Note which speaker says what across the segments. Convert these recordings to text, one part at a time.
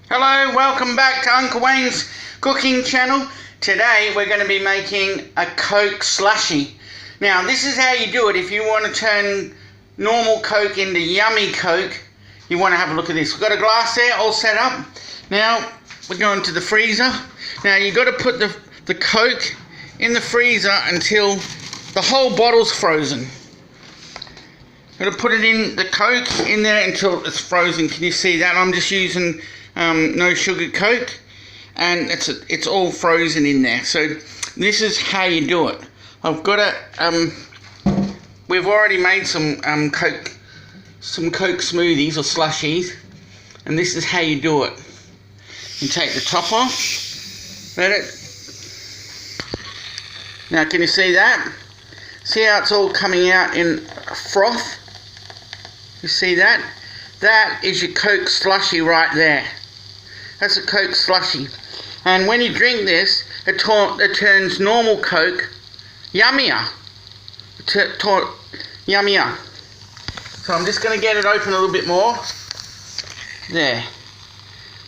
Speaker 1: Hello, welcome back to Uncle Wayne's cooking channel. Today we're going to be making a Coke slushy. Now this is how you do it if you want to turn normal Coke into yummy Coke. You want to have a look at this. We've got a glass there all set up. Now we're going to the freezer. Now you've got to put the Coke in the freezer until the whole bottle's frozen. Got to put it in the Coke in there until it's frozen. Can you see that? I'm just using no sugar Coke, and it's all frozen in there. So this is how you do it. I've got a we've already made some Coke smoothies or slushies, and this is how you do it. You take the top off, let it. Now can you see that? See how it's all coming out in froth? You see that? That is your Coke slushy right there. That's a Coke slushy. And when you drink this, it turns normal Coke yummier. Yummier. So I'm just going to get it open a little bit more. There.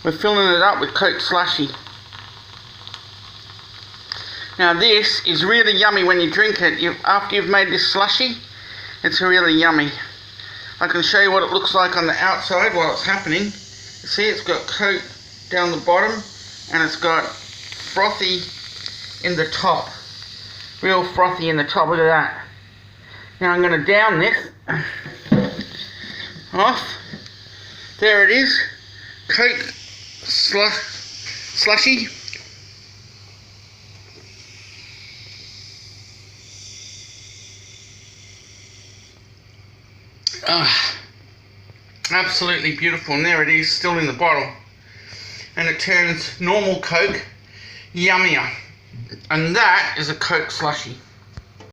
Speaker 1: We're filling it up with Coke slushy. Now this is really yummy when you drink it. After you've made this slushy, it's really yummy. I can show you what it looks like on the outside while it's happening. You see, it's got Coke down the bottom and it's got frothy in the top. Real frothy in the top. Look at that. Now I'm going to down this off. There it is. Coke slushy. Absolutely beautiful, and there it is, still in the bottle, and it turns normal Coke yummier, and that is a Coke slushy.